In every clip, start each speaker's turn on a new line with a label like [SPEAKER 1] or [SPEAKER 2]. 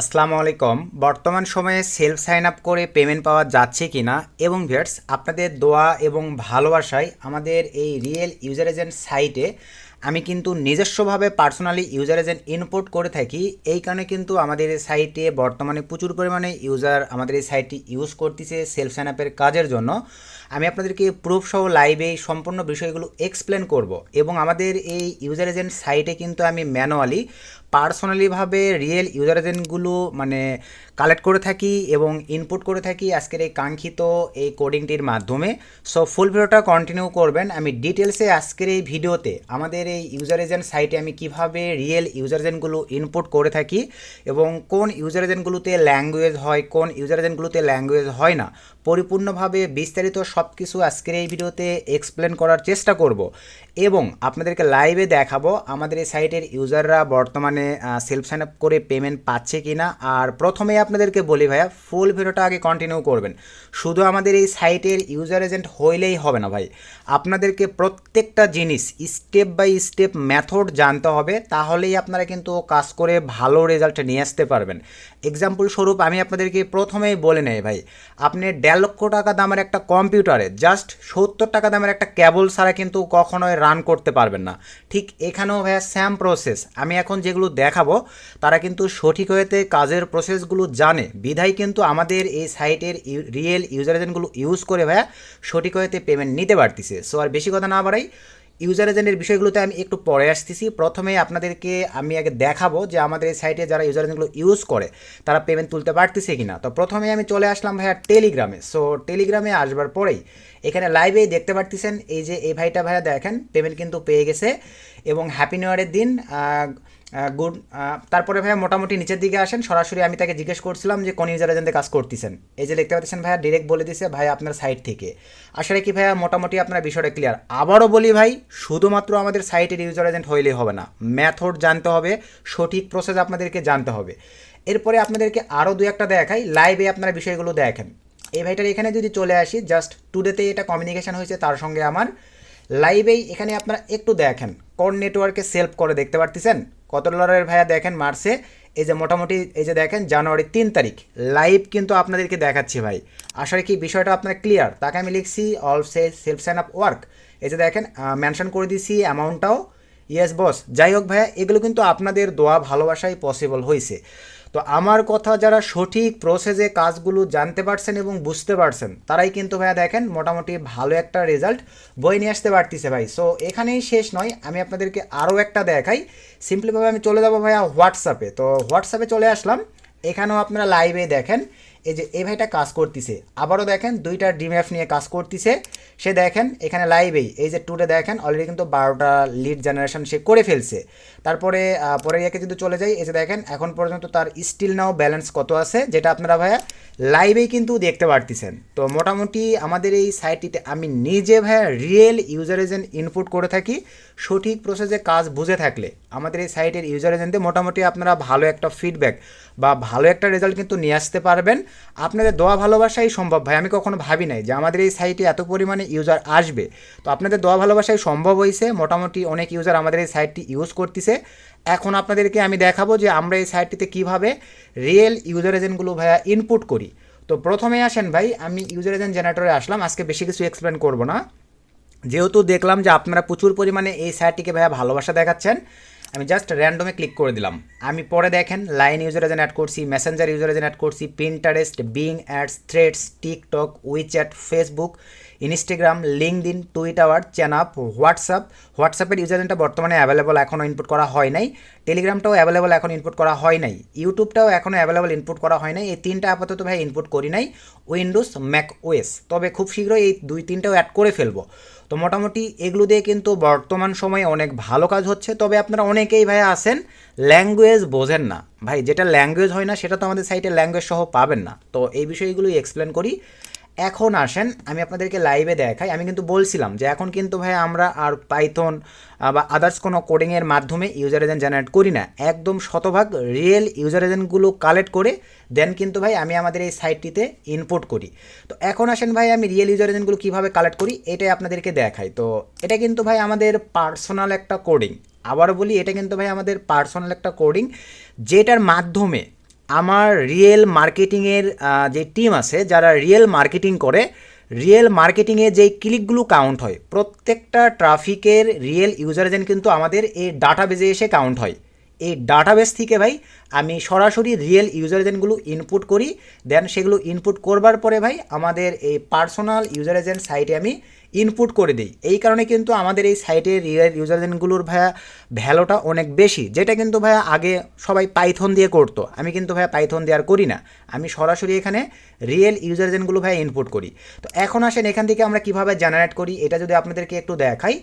[SPEAKER 1] আসসালামু আলাইকুম। বর্তমান সময়ে সেলফ সাইন আপ করে পেমেন্ট পাওয়া যাচ্ছে কিনা এবং ভিউয়ার্স আপনাদের দোয়া এবং ভালোবাসায় আমাদের এই রিয়েল ইউজার এজেন্ট সাইটে আমি কিন্তু নিজস্বভাবে পার্সোনালি ইউজার এজেন্ট ইনপুট করে থাকি। এই কারণে কিন্তু আমাদের এই সাইটে বর্তমানে প্রচুর পরিমাণে ইউজার আমাদের এই সাইটটি ইউজ করতেছে সেলফ সাইন আপের কাজের জন্য। আমি আপনাদেরকে প্রুফ সহ লাইভে সম্পূর্ণ বিষয়গুলো এক্সপ্লেন করব এবং আমাদের এই ইউজার এজেন্ট সাইটে কিন্তু আমি ম্যানুয়ালি পার্সোনালিভাবে রিয়েল ইউজার এজেন্টগুলো কালেক্ট করে থাকি এবং ইনপুট করে থাকি আজকের এই কাঙ্ক্ষিত এই কোডিংটির মাধ্যমে। সো ফুল ভিডিওটা কন্টিনিউ করবেন। আমি ডিটেলসে আজকের এই ভিডিওতে আমাদের এই ইউজার এজেন্ট সাইটে আমি কিভাবে রিয়েল ইউজার এজেন্টগুলো ইনপুট করে থাকি এবং কোন ইউজার এজেন্টগুলোতে ল্যাঙ্গুয়েজ হয়, কোন ইউজার এজেন্টগুলোতে ল্যাঙ্গুয়েজ হয় না, পরিপূর্ণভাবে বিস্তারিত সব কিছু আজকের এই ভিডিওতে এক্সপ্লেন করার চেষ্টা করব এবং আপনাদেরকে লাইভে দেখাবো আমাদের এই সাইটের ইউজাররা বর্তমানে সেলফ সাইন আপ করে পেমেন্ট পাচ্ছে কি না। আর প্রথমে আপনাদেরকে বলি ভাইয়া, ফুল ভিডিওটা আগে কন্টিনিউ করবেন। শুধু আমাদের এই সাইটের ইউজার এজেন্ট হইলেই হবে না ভাই, আপনাদেরকে প্রত্যেকটা জিনিস স্টেপ বাই স্টেপ মেথড জানতে হবে, তাহলেই আপনারা কিন্তু কাজ করে ভালো রেজাল্ট নিয়ে আসতে পারবেন। এক্সাম্পল স্বরূপ আমি আপনাদেরকে প্রথমেই বলে নেই ভাই, আপনি 1.5 লক্ষ টাকা দামের একটা কম্পিউটারে জাস্ট 70 টাকা দামের একটা কেবল ছাড়া কিন্তু কখনোই রান করতে পারবেন না। ঠিক এখানেও ভাইয়া সেম প্রসেস। আমি এখন যেগুলো দেখাবো তারা কিন্তু সঠিক হয়েতে কাজের প্রসেসগুলো জানে, বিধায় কিন্তু আমাদের এই সাইটের রিয়েল ইউজার এজেন্টগুলো ইউজ করে ভাইয়া সঠিক হয়েতে পেমেন্ট নিতে পারতেছে। সো আর বেশি কথা না বাড়াই, ইউজার এজেন্টের বিষয়গুলোতে আমি একটু পরে আসতেছি। প্রথমে আপনাদেরকে আমি আগে দেখাবো যে আমাদের এই সাইটে যারা ইউজার এজেন্টগুলো ইউজ করে তারা পেমেন্ট তুলতে পারতেছে কিনা। তো প্রথমে আমি চলে আসলাম ভাইয়া টেলিগ্রামে। সো টেলিগ্রামে আসবার পরেই এখানে লাইভেই দেখতে পারতেছেন এই যে এই ভাইটা ভাইয়া দেখেন পেমেন্ট কিন্তু পেয়ে গেছে এবং হ্যাপি নিউ ইয়ারের দিন গুড। তারপরে ভাইয়া মোটামুটি নিচের দিকে আসেন, সরাসরি আমি তাকে জিজ্ঞেস করছিলাম যে কোন ইউজার এজেন্টে কাজ করতেছেন। এই যে দেখতে পাচ্ছেন ভাইয়া ডিরেক্ট বলে দিছে ভাই আপনার সাইট থেকে। আসলে কি ভাইয়া মোটামুটি আপনার বিষয়টা ক্লিয়ার? আবারও বলি ভাই, শুধুমাত্র আমাদের সাইটের ইউজার এজেন্ট হইলেই হবে না, মেথড জানতে হবে, সঠিক প্রসেস আপনাদেরকে জানতে হবে। এরপরে আপনাদেরকে আরও দু একটা দেখাই, লাইভে আপনারা বিষয়গুলো দেখেন। এই ভাইটার এখানে যদি চলে আসি, জাস্ট টুডেতে এটা কমিউনিকেশন হয়েছে তার সঙ্গে আমার। লাইভেই এখানে আপনারা একটু দেখেন কোন নেটওয়ার্কে সেলফ করে দেখতে পারতেছেন কত ডলারের ভাইয়া দেখেন মার্চে। এই যে মোটামুটি এই যে দেখেন জানুয়ারি 3 তারিখ লাইভ কিন্তু আপনাদেরকে দেখাচ্ছি ভাই। আসলে কি বিষয়টা আপনার ক্লিয়ার? তাকে আমি লিখছি all self sign up work. এই যে দেখেন মেনশন করে দিছি অ্যামাউন্টটাও। Yes boss. যাই হোক ভাইয়া, এগুলো কিন্তু আপনাদের দোয়া ভালোবাসাই পসিবল হয়েছে। তো আমার কথা যারা সঠিক প্রসেসে কাজগুলো জানতে পারছেন এবং বুঝতে পারছেন তারাই কিন্তু ভাইয়া দেখেন মোটামুটি ভালো একটা রেজাল্ট বয়ে নিয়ে আসতে পারতেছে ভাই। সো এখানেই শেষ নয়, আমি আপনাদেরকে আরও একটা দেখাই। সিম্পলিভাবে আমি চলে যাবো ভাইয়া হোয়াটসঅ্যাপে। তো হোয়াটসঅ্যাপে চলে আসলাম, এখানেও আপনারা লাইভে দেখেন এই যে এই ভাইটা কাজ করতেছে। আবারও দেখেন দুইটা ডিম্যাফ নিয়ে কাজ করতেছে সে। দেখেন এখানে লাইভেই এই যে টুডে দেখেন অলরেডি কিন্তু 12টা লিড জেনারেশন সে করে ফেলছে। তারপরে পরের ইয়াকে যদি চলে যাই, এই যে দেখেন এখন পর্যন্ত তার স্টিল নাও ব্যালেন্স কত আছে, যেটা আপনারা ভাইয়া লাইভেই কিন্তু দেখতে পারতেছেন। তো মোটামুটি আমাদের এই সাইটটিতে আমি নিজে ভাইয়া রিয়েল ইউজার এজেন্ট ইনপুট করে থাকি। সঠিক প্রসেসে কাজ বুঝে থাকলে আমাদের এই সাইটের ইউজার এজেন্টে মোটামুটি আপনারা ভালো একটা ফিডব্যাক বা ভালো একটা রেজাল্ট কিন্তু নিয়ে আসতে পারবেন। আপনাদের দোয়া ভালোবাসাই সম্ভব ভাই। আমি কখনো ভাবি নাই যে আমাদের এই সাইটে এত পরিমাণে ইউজার আসবে। তো আপনাদের দোয়া ভালোবাসাই সম্ভব হয়েছে। মোটামুটি অনেক ইউজার আমাদের এই সাইটটি ইউজ করতেছে। এখন আপনাদেরকে আমি দেখাবো যে আমরা এই সাইটটিতে কীভাবে রিয়েল ইউজার এজেন্টগুলো ভাইয়া ইনপুট করি। তো প্রথমে আসেন ভাই, আমি ইউজার এজেন্ট জেনারেটরে আসলাম। আজকে বেশি কিছু এক্সপ্লেন করবো না, যেহেতু দেখলাম যে আপনারা প্রচুর পরিমাণে এই সাইটটিকে ভাইয়া ভালোবাসা দেখাচ্ছেন। আমি জাস্ট র্যান্ডমে ক্লিক করে দিলাম। আমি পরে দেখেন লাইন ইউজার এজেন্ট অ্যাড করছি, মেসেঞ্জার ইউজার এজেন্ট অ্যাড করছি, Pinterest, Bing ads, Threads, TikTok, WeChat, Facebook, Instagram, LinkedIn, Twitter, চ্যানাপ, হোয়াটসঅ্যাপের ইউজার এজেন্টটা বর্তমানে অ্যাভেলেবল এখনও ইনপুট করা হয় নাই। টেলিগ্রামটাও অ্যাভেলেবল এখন ইনপুট করা হয় নাই। ইউটিউবটাও এখনও অ্যাভেলেবল ইনপুট করা হয় নাই। এই তিনটা আপাতত ভাই ইনপুট করি নাই, উইন্ডোজ, ম্যাক ওএস। তবে খুব শীঘ্রই এই দুই তিনটাও অ্যাড করে ফেলবো। তো মোটামুটি এগুলো দিয়ে কিন্তু বর্তমান সময়ে অনেক ভালো কাজ হচ্ছে। তবে আপনারা অনেকেই ভাই আছেন ল্যাঙ্গুয়েজ বোঝেন না ভাই, যেটা ল্যাঙ্গুয়েজ হয় না সেটা তো আমাদের সাইটে ল্যাঙ্গুয়েজ সহ পাবেন না। তো এই বিষয়গুলোই এক্সপ্লেন করি। এখন আসেন আমি আপনাদেরকে লাইভে দেখাই। আমি কিন্তু বলছিলাম যে এখন কিন্তু ভাই আমরা আর পাইথন বা আদার্স কোনো কোডিংয়ের মাধ্যমে ইউজার এজেন্ট জেনারেট করি না, একদম শতভাগ রিয়েল ইউজার এজেন্টগুলো কালেক্ট করে দেন কিন্তু ভাই আমি আমাদের এই সাইটটিতে ইনপুট করি। তো এখন আসেন ভাই আমি রিয়েল ইউজার এজেন্টগুলো কীভাবে কালেক্ট করি এটাই আপনাদেরকে দেখাই। তো এটা কিন্তু ভাই আমাদের পার্সোনাল একটা কোডিং। আবারও বলি, এটা কিন্তু ভাই আমাদের পার্সোনাল একটা কোডিং, যেটার মাধ্যমে আমার রিয়েল মার্কেটিংয়ের যে টিম আছে, যারা রিয়েল মার্কেটিং করে, রিয়েল মার্কেটিংয়ে যেই ক্লিকগুলো কাউন্ট হয়, প্রত্যেকটা ট্রাফিকের রিয়েল ইউজার এজেন্ট কিন্তু আমাদের এই ডাটাবেজে এসে কাউন্ট হয়। এই ডাটাবেস থেকে ভাই আমি সরাসরি রিয়েল ইউজার এজেন্টগুলো ইনপুট করি, দেন সেগুলো ইনপুট করবার পরে ভাই আমাদের এই পার্সোনাল ইউজার এজেন্ট সাইটে আমি ইনপুট করে দিই। এই কারণে কিন্তু আমাদের এই সাইটের রিয়েল ইউজার এজেন্টগুলোর ভাইয়া ভ্যালুটা অনেক বেশি, যেটা কিন্তু ভাইয়া আগে সবাই পাইথন দিয়ে করতো। আমি কিন্তু ভাইয়া পাইথন দিয়ে আর করি না, আমি সরাসরি এখানে রিয়েল ইউজার এজেন্টগুলো ভাইয়া ইনপুট করি। তো এখন আসেন এখান থেকে আমরা কীভাবে জেনারেট করি এটা যদি আপনাদেরকে একটু দেখাই।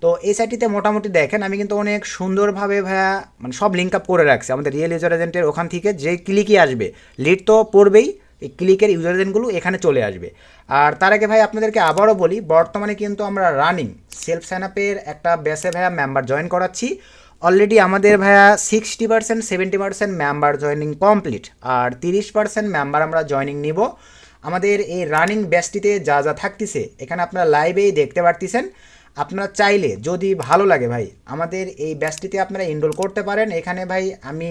[SPEAKER 1] তো এই সাইটটিতে মোটামুটি দেখেন আমি কিন্তু অনেক সুন্দরভাবে ভাইয়া মানে সব লিঙ্ক আপ করে রাখছি। আমাদের রিয়েল ইউজার এজেন্টের ওখান থেকে যে ক্লিকই আসবে, লিড তো পড়বেই, এই ক্লিকের ইউজার এজেন্টগুলো এখানে চলে আসবে। আর তার আগে ভাই আপনাদেরকে আবারও বলি, বর্তমানে কিন্তু আমরা রানিং সেলফ সাইন আপের একটা বেসে ভাইয়া মেম্বার জয়েন করাচ্ছি। অলরেডি আমাদের ভাইয়া 60% 70% মেম্বার জয়েনিং কমপ্লিট, আর 30% মেম্বার আমরা জয়েনিং নিব। আমাদের এই রানিং ব্যাচটিতে যা যা থাকতেছে এখানে আপনারা লাইভেই দেখতে পারতেছেন। আপনারা চাইলে যদি ভালো লাগে ভাই আমাদের এই ব্যাচটিতে আপনারা এনরোল করতে পারেন। এখানে ভাই আমি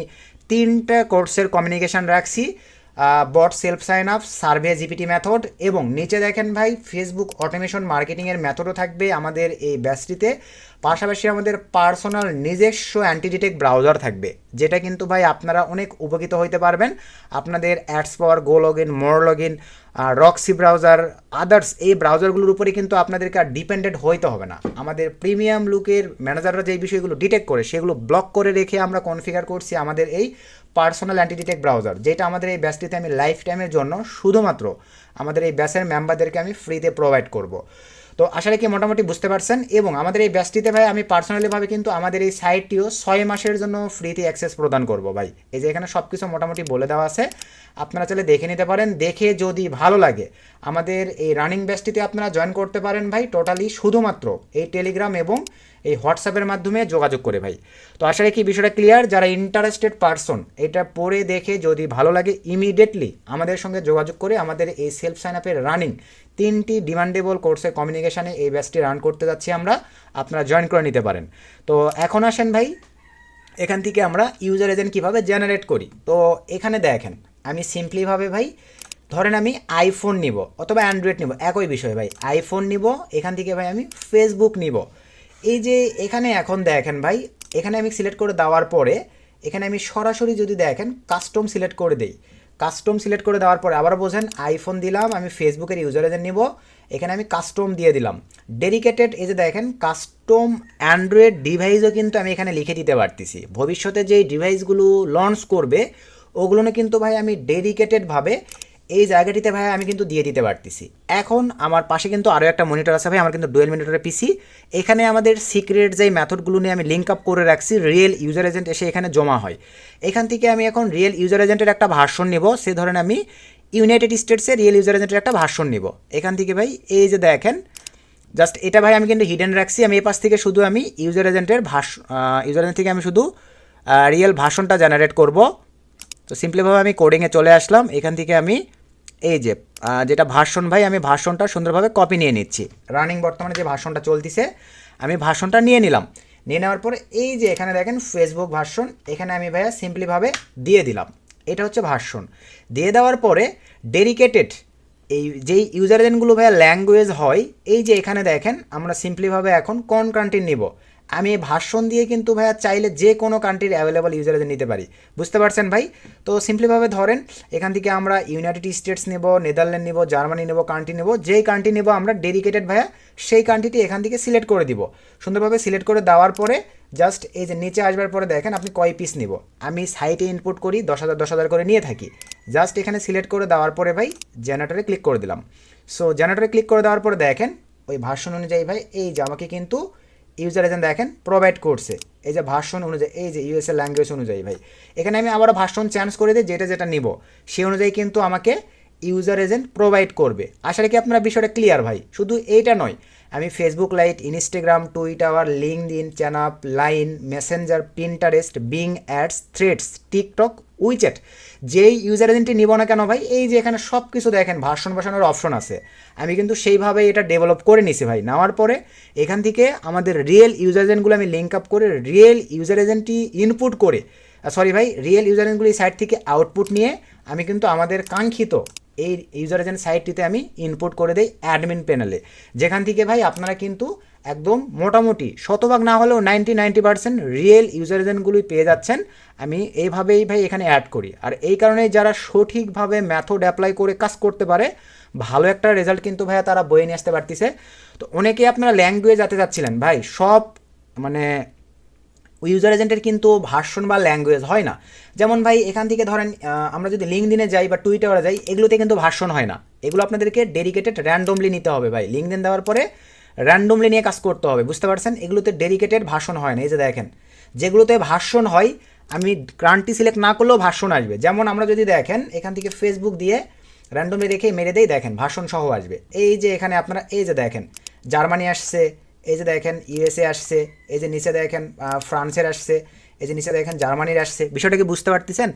[SPEAKER 1] 3টা কোর্সের কমিউনিকেশান রাখছি, bot self sign up, survey GPT method, এবং নিচে দেখেন ভাই ফেসবুক অটোমেশন মার্কেটিংয়ের মেথডও থাকবে আমাদের এই ব্যাচটিতে। পাশাপাশি আমাদের পার্সোনাল নিজস্ব অ্যান্টিডিটেক ব্রাউজার থাকবে, যেটা কিন্তু ভাই আপনারা অনেক উপকৃত হইতে পারবেন। আপনাদের ads power, go log in, more log in, Roxie browser, others এই ব্রাউজারগুলোর উপরে কিন্তু আপনাদেরকে আর ডিপেন্ডেন্ট হইতে হবে না। আমাদের প্রিমিয়াম লুকের ম্যানেজাররা যেই বিষয়গুলো ডিটেক্ট করে সেগুলো ব্লক করে রেখে আমরা কনফিগার করছি আমাদের এই পার্সোনাল অ্যান্টিডিটেক ব্রাউজার, যেটা আমাদের এই ব্যাচটিতে আমি লাইফ টাইমের জন্য শুধুমাত্র আমাদের এই ব্যাচের মেম্বারদেরকে আমি ফ্রিতে প্রোভাইড করব। তো আশা রাখি মোটামুটি বুঝতে পারছেন। এবং আমাদের এই ব্যাচটিতে ভাই আমি পার্সোনালিভাবে কিন্তু আমাদের এই সাইটটিও 6 মাসের জন্য ফ্রিতে অ্যাক্সেস প্রদান করব ভাই। এই যে এখানে সব কিছু মোটামুটি বলে দেওয়া আছে, আপনারা চাইলে দেখে নিতে পারেন। দেখে যদি ভালো লাগে আমাদের এই রানিং ব্যাচটিতে আপনারা জয়েন করতে পারেন ভাই, টোটালি শুধুমাত্র এই টেলিগ্রাম এবং এই হোয়াটসঅ্যাপের মাধ্যমে যোগাযোগ করে ভাই। তো আশা রাখি বিষয়টা ক্লিয়ার। যারা ইন্টারেস্টেড পারসন এটা পড়ে দেখে যদি ভালো লাগে ইমিডিয়েটলি আমাদের সঙ্গে যোগাযোগ করে আমাদের এই সেলফ সাইন আপের রানিং 3টি ডিমান্ডেবল কোর্সের কমিউনিকেশানে এই ব্যাচটি রান করতে যাচ্ছি আমরা, আপনারা জয়েন করে নিতে পারেন। তো এখন আসেন ভাই এখান থেকে আমরা ইউজার এজেন্ট কীভাবে জেনারেট করি। তো এখানে দেখেন আমি সিম্পলিভাবে ভাই ধরেন আমি আইফোন নিব অথবা অ্যান্ড্রয়েড নিব, একই বিষয় ভাই, আইফোন নিব, এখান থেকে ভাই আমি ফেসবুক নিব। এই যে এখানে এখন দেখেন ভাই, এখানে আমি সিলেক্ট করে দেওয়ার পরে এখানে আমি সরাসরি যদি দেখেন কাস্টম সিলেক্ট করে দেই, কাস্টম সিলেক্ট করে দেওয়ার পরে আবার বোঝেন আইফোন দিলাম, আমি ফেসবুকের ইউজার এজেন্ট নিব, এখানে আমি কাস্টম দিয়ে দিলাম ডেডিকেটেড। এই যে দেখেন কাস্টম অ্যান্ড্রয়েড ডিভাইসও কিন্তু আমি এখানে লিখে দিতে পারতেছি। ভবিষ্যতে যেই ডিভাইসগুলো লঞ্চ করবে ওগুলো কিন্তু ভাই আমি ডেডিকেটেডভাবে এই জায়গাটিতে ভাই আমি কিন্তু দিয়ে দিতে পারতেছি। এখন আমার পাশে কিন্তু আরও একটা মনিটর আছে ভাই, আমার কিন্তু ডুয়েল মনিটরের পিসি। এখানে আমাদের সিক্রেট যেই মেথডগুলো নিয়ে আমি লিঙ্ক আপ করে রাখছি, রিয়েল ইউজার এজেন্ট এসে এখানে জমা হয়। এখান থেকে আমি এখন রিয়েল ইউজার এজেন্টের একটা ভার্সন নিব, সে ধরেন আমি ইউনাইটেড স্টেটসের রিয়েল ইউজার এজেন্টের একটা ভার্সন নিব। এখান থেকে ভাই এই যে দেখেন জাস্ট এটা ভাই আমি কিন্তু হিডেন রাখছি। আমি এই পাশ থেকে শুধু আমি ইউজার এজেন্টের ইউজার এজেন্ট থেকে আমি শুধু রিয়েল ভার্সনটা জেনারেট করব। তো সিম্পলিভাবে আমি কোডিংয়ে চলে আসলাম। এখান থেকে আমি এই যে যেটা ভার্সন ভাই আমি ভার্সনটা সুন্দরভাবে কপি নিয়ে নিচ্ছি। রানিং বর্তমানে যে ভার্সনটা চলতেছে আমি ভার্সনটা নিয়ে নিলাম। নিয়ে নেওয়ার পরে এই যে এখানে দেখেন ফেসবুক ভার্সন, এখানে আমি ভাইয়া সিম্পলিভাবে দিয়ে দিলাম। এটা হচ্ছে ভার্সন। দিয়ে দেওয়ার পরে ডেডিকেটেড এই যেই ইউজার এজেন্টগুলো ভাইয়া ল্যাঙ্গুয়েজ হয়, এই যে এখানে দেখেন আমরা সিম্পলিভাবে এখন কোন কান্ট্রি নিব, আমি এই ভার্সন দিয়ে কিন্তু ভাইয়া চাইলে যে কোনো কান্ট্রির অ্যাভেলেবল ইউজার এজেন্ট নিতে পারি। বুঝতে পারছেন ভাই? তো সিম্পলিভাবে ধরেন এখান থেকে আমরা ইউনাইটেড স্টেটস নেব, নেদারল্যান্ড নেব, জার্মানি নেব, কান্ট্রি নেব, যেই কান্ট্রি নেব আমরা ডেডিকেটেড ভাইয়া সেই কান্ট্রিটি এখান থেকে সিলেক্ট করে দিব। সুন্দরভাবে সিলেক্ট করে দেওয়ার পরে জাস্ট এই যে নিচে আসবার পরে দেখেন আপনি কয় পিস নিব, আমি সাইটে ইনপুট করি 10,000 করে নিয়ে থাকি। জাস্ট এখানে সিলেক্ট করে দেওয়ার পরে ভাই জেনারেটরে ক্লিক করে দিলাম। সো জেনারেটরে ক্লিক করে দেওয়ার পরে দেখেন ওই ভার্সন অনুযায়ী ভাই এই যে আমাকে কিন্তু ইউজার এজেন্ট দেখেন প্রোভাইড করছে। এই যে ভার্সন অনুযায়ী এই যে ইউএসএ ল্যাঙ্গুয়েজ অনুযায়ী ভাই এখানে আমি আবার ভার্সন চেঞ্জ করে দিই, যেটা যেটা নিব সেই অনুযায়ী কিন্তু আমাকে ইউজার এজেন্ট প্রোভাইড করবে। আশা রাখি আপনারা বিষয়টা ক্লিয়ার ভাই। শুধু এইটা নয়, আমি Facebook Lite, Instagram, Twitter, LinkedIn, চ্যানাপ, Line, Messenger, Pinterest, Bing ads, Threads, TikTok, WeChat যেই ইউজার এজেন্টটি নিব না কেন ভাই এই যে এখানে সব কিছু দেখেন ভার্সন বসানোর অপশন আছে। আমি কিন্তু সেইভাবে এটা ডেভেলপ করে নিছি ভাই। নেওয়ার পরে এখান থেকে আমাদের রিয়েল ইউজার এজেন্টগুলো আমি লিঙ্ক আপ করে রিয়েল ইউজার এজেন্টটি ইনপুট করে সরি ভাই, রিয়েল ইউজার এজেন্টগুলো এই সাইট থেকে আউটপুট নিয়ে আমি কিন্তু আমাদের কাঙ্ক্ষিত এই ইউজার এজেন্ট সাইটটিতে আমি ইনপুট করে দেই অ্যাডমিন প্যানেলে, যেখান থেকে ভাই আপনারা কিন্তু একদম মোটামুটি শতভাগ না হলেও 90% রিয়েল ইউজার এজেন্টগুলোই পেয়ে যাচ্ছেন। আমি এইভাবেই ভাই এখানে অ্যাড করি, আর এই কারণে যারা সঠিকভাবে মেথড অ্যাপ্লাই করে কাজ করতে পারে ভালো একটা রেজাল্ট কিন্তু ভাইয়া তারা বয়ে নিয়ে আসতে পারতেছে। তো অনেকেই আপনারা ল্যাঙ্গুয়েজ আনতে যাচ্ছিলেন ভাই, সব মানে ইউজার এজেন্টের কিন্তু ভার্সন বা ল্যাঙ্গুয়েজ হয় না। যেমন ভাই এখান থেকে ধরেন আমরা যদি লিঙ্কডিনে যাই বা টুইটারে যাই, এগুলোতে কিন্তু ভার্সন হয় না, এগুলো আপনাদেরকে ডেডিকেটেড র্যান্ডমলি নিতে হবে ভাই। লিঙ্কডিন দেওয়ার পরে র্যান্ডমলি নিয়ে কাজ করতে হবে, বুঝতে পারছেন? এগুলোতে ডেডিকেটেড ভার্সন হয় না। এই যে দেখেন, যেগুলোতে ভার্সন হয় আমি ক্রান্তি সিলেক্ট না করলেও ভার্সন আসবে। যেমন আমরা যদি দেখেন এখান থেকে ফেসবুক দিয়ে র্যান্ডমলি রেখে মেরে দেই, দেখেন ভার্সন সহ আসবে। এই যে এখানে আপনারা এই যে দেখেন জার্মানি আসছে, এই যে দেখেন ইউএসএ আসছে, এই যে নিচে দেখেন ফ্রান্সের আসছে, এই যে নিচে দেখেন জার্মানির আসছে। বিষয়টা কি বুঝতে পারতেছেন?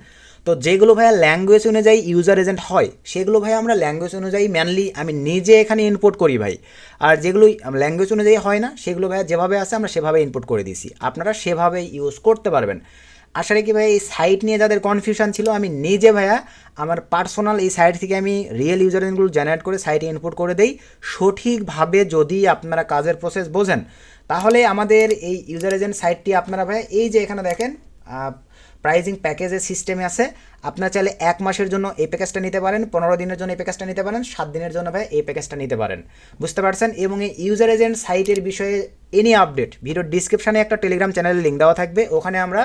[SPEAKER 1] তো যেগুলো ভাইয়া ল্যাঙ্গুয়েজ অনুযায়ী ইউজার এজেন্ট হয় সেগুলো ভাই আমরা ল্যাঙ্গুয়েজ অনুযায়ী ম্যানলি আমি নিজে এখানে ইনপুট করি ভাই। আর যেগুলো ল্যাঙ্গুয়েজ অনুযায়ী হয় না সেগুলো ভাইয়া যেভাবে আছে আমরা সেভাবে ইনপুট করে দিছি, আপনারা সেভাবে ইউজ করতে পারবেন। আশা রাখি ভাই এই সাইট নিয়ে যাদের কনফিউশন ছিল, আমি নিজে ভাইয়া আমার পার্সোনাল এই সাইট থেকে আমি রিয়েল ইউজার এজেন্টগুলো জেনারেট করে সাইটে ইনপুট করে দেই। সঠিকভাবে যদি আপনারা কাজের প্রসেস বোঝেন তাহলে আমাদের এই ইউজার এজেন্ট সাইটটি আপনারা ভাই এই যে এখানে দেখেন প্রাইজিং প্যাকেজের সিস্টেমে আছে। আপনারা চাইলে 1 মাসের জন্য এই প্যাকেজটা নিতে পারেন, 15 দিনের জন্য এই প্যাকেজটা নিতে পারেন, 7 দিনের জন্য ভাই এই প্যাকেজটা নিতে পারেন, বুঝতে পারছেন? এবং এই ইউজার এজেন্ট সাইটের বিষয়ে এনি আপডেট ভিডিওর ডিসক্রিপশানে একটা টেলিগ্রাম চ্যানেলের লিঙ্ক দেওয়া থাকবে, ওখানে আমরা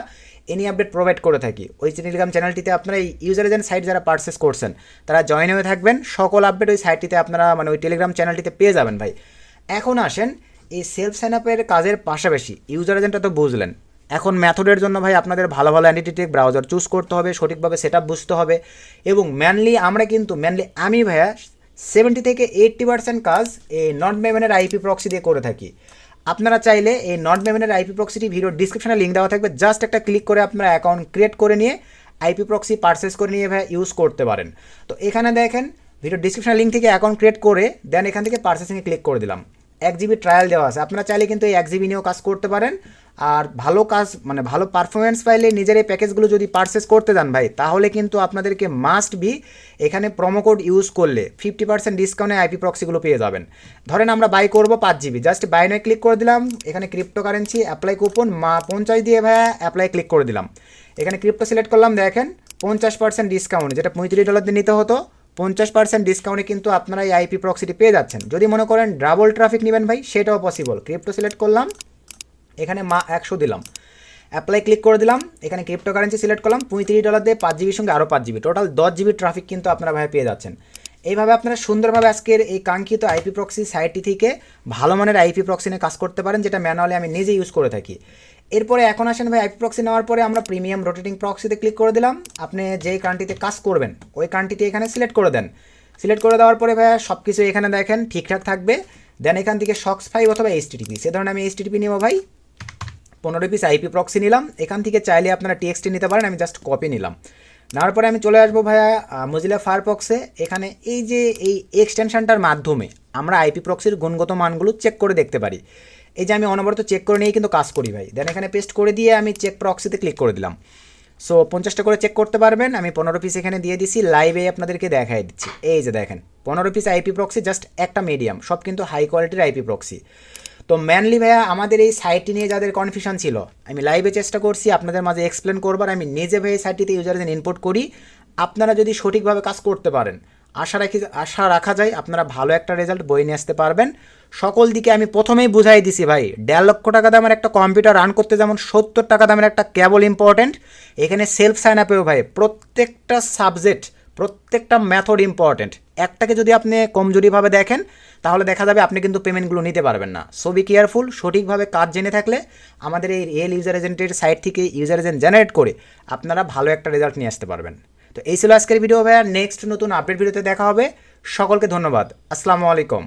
[SPEAKER 1] এনি আপডেট প্রোভাইড করে থাকি। ওই টেলিগ্রাম চ্যানেলটিতে আপনারা এই ইউজার এজেন্ট সাইট যারা পারচেস করছেন তারা জয়েন হয়ে থাকবেন, সকল আপডেট ওই সাইটটিতে আপনারা মানে ওই টেলিগ্রাম চ্যানেলটিতে পেয়ে যাবেন ভাই। এখন আসেন এই সেলফ সাইন আপের কাজের পাশাপাশি ইউজার এজেন্টটা তো বুঝলেন, এখন মেথডের জন্য ভাই আপনাদের ভালো ভালো অ্যান্টিটেক ব্রাউজার চুজ করতে হবে, সঠিকভাবে সেট আপ বুঝতে হবে। এবং মেনলি আমি ভাইয়া 70 থেকে 80% কাজ এই নট মেমেনের আইপি প্রক্সি দিয়ে করে থাকি। আপনারা চাইলে এই নট মেমেনের আইপি প্রক্সিটি ভিডিও ডিসক্রিপশনে লিঙ্ক দেওয়া থাকবে, জাস্ট একটা ক্লিক করে আপনারা অ্যাকাউন্ট ক্রিয়েট করে নিয়ে আইপি প্রক্সি পারচেস করে নিয়ে ভাই ইউজ করতে পারেন। তো এখানে দেখেন ভিডিও ডিসক্রিপশনের লিঙ্ক থেকে অ্যাকাউন্ট ক্রিয়েট করে দেন এখান থেকে পারচেসিংয়ে ক্লিক করে দিলাম। 1 জিবি ট্রায়াল দেওয়া আছে, আপনারা চাইলে কিন্তু এই 1 জিবি নিয়েও কাজ করতে পারেন। আর ভালো কাজ মানে ভালো পারফরমেন্স পাইলে নিজের এই প্যাকেজগুলো যদি পারচেস করতে যান ভাই, তাহলে কিন্তু আপনাদেরকে মাস্ট বি এখানে প্রোমো কোড ইউজ করলে 50% ডিসকাউন্টে আইপি প্রক্সিগুলো পেয়ে যাবেন। ধরেন আমরা বাই করবো 5 জিবি, জাস্ট বাই নয় ক্লিক করে দিলাম, এখানে ক্রিপ্টোকারেন্সি অ্যাপ্লাই কুপন 50 দিয়ে ভাইয়া অ্যাপ্লাই ক্লিক করে দিলাম। এখানে ক্রিপ্টো সিলেক্ট করলাম, দেখেন 50% ডিসকাউন্ট, যেটা $35 দিয়ে নিতে হতো 50% ডিসকাউন্টে কিন্তু আপনারা এই আইপি প্রক্সিটি পেয়ে যাচ্ছেন। যদি মনে করেন ডাবল ট্রাফিক নেবেন ভাই সেটাও পসিবল। ক্রিপ্টো সিলেক্ট করলাম, এখানে 100 দিলাম, অ্যাপ্লাই ক্লিক করে দিলাম, এখানে ক্রিপ্টোকারেন্সি সিলেক্ট করলাম, $35 দিয়ে 5 জিবির সঙ্গে আরও 5 জিবি, টোটাল 10 জিবি ট্রাফিক কিন্তু আপনারা ভাই পেয়ে যাচ্ছেন। এইভাবে আপনারা সুন্দরভাবে আজকের এই কাঙ্ক্ষিত আইপি প্রক্সি সাইটটি থেকে ভালো মানের আইপি প্রক্সি নিয়ে কাজ করতে পারেন, যেটা ম্যানুয়ালি আমি নিজে ইউজ করে থাকি। এরপরে এখন আসেন ভাই আইপি প্রক্সি নেওয়ার পরে আমরা প্রিমিয়াম রোটেটিং প্রক্সিতে ক্লিক করে দিলাম। আপনি যেই কান্ট্রিতে কাজ করবেন ওই কান্ট্রিটি এখানে সিলেক্ট করে দেন। সিলেক্ট করে দেওয়ার পরে ভাইয়া সব কিছু এখানে দেখেন ঠিকঠাক থাকবে। দেন এখান থেকে সক্স 5 অথবা এইচটিটিপি, সে ধরনের আমি এইচটিটিপি নেব ভাই। 15 পিস আইপি প্রক্সি নিলাম। এখান থেকে চাইলে আপনারা টিএক্সটি নিতে পারেন, আমি জাস্ট কপি নিলাম। নেওয়ার পরে আমি চলে আসবো ভাইয়া মজিলা ফায়ারফক্সে। এখানে এই যে এই এক্সটেনশনটার মাধ্যমে আমরা আইপি প্রক্সির গুণগত মানগুলো চেক করে দেখতে পারি। এই যে আমি অনবরত চেক করে নিয়েই কিন্তু কাজ করি ভাই। দেন এখানে পেস্ট করে দিয়ে আমি চেক প্রক্সিতে ক্লিক করে দিলাম। সো 50টা করে চেক করতে পারবেন। আমি 15 পিস এখানে দিয়ে দিছি, লাইভে আপনাদেরকে দেখাই দিচ্ছি। এই যে দেখেন 15 পিস আইপি প্রক্সি, জাস্ট একটা মিডিয়াম, সব কিন্তু হাই কোয়ালিটির আইপি প্রক্সি। তো মেনলি ভাইয়া আমাদের এই সাইটটি নিয়ে যাদের কনফিউশন ছিল আমি লাইভে চেষ্টা করছি আপনাদের মাঝে এক্সপ্লেন করবার। আমি নিজে ভাই এই সাইটটিতে ইউজার এজেন্ট ইনপুট করি। আপনারা যদি সঠিকভাবে কাজ করতে পারেন আশা রাখা যায় আপনারা ভালো একটা রেজাল্ট বয়ে নিয়ে আসতে পারবেন। সকল দিকে আমি প্রথমেই বুঝাই দিছি ভাই, 1.5 লক্ষ টাকা দামের একটা কম্পিউটার রান করতে যেমন 70 টাকা দামের একটা কেবল ইম্পর্টেন্ট, এখানে সেলফ সাইন আপেও ভাই প্রত্যেকটা সাবজেক্ট প্রত্যেকটা মেথড ইম্পর্টেন্ট। একটাকে যদি আপনি কমজোরিভাবে দেখেন তাহলে দেখা যাবে আপনি কিন্তু পেমেন্টগুলো নিতে পারবেন না। সো বি কেয়ারফুল, সঠিকভাবে কাজ জেনে থাকলে আমাদের এই রিয়েল ইউজার এজেন্টের সাইট থেকে ইউজার এজেন্ট জেনারেট করে আপনারা ভালো একটা রেজাল্ট নিয়ে আসতে পারবেন। তো এই ছিল আজকের ভিডিও ভাইয়া, নেক্সট নতুন আপডেট ভিডিওতে দেখা হবে। সকলকে ধন্যবাদ, আসসালামু আলাইকুম।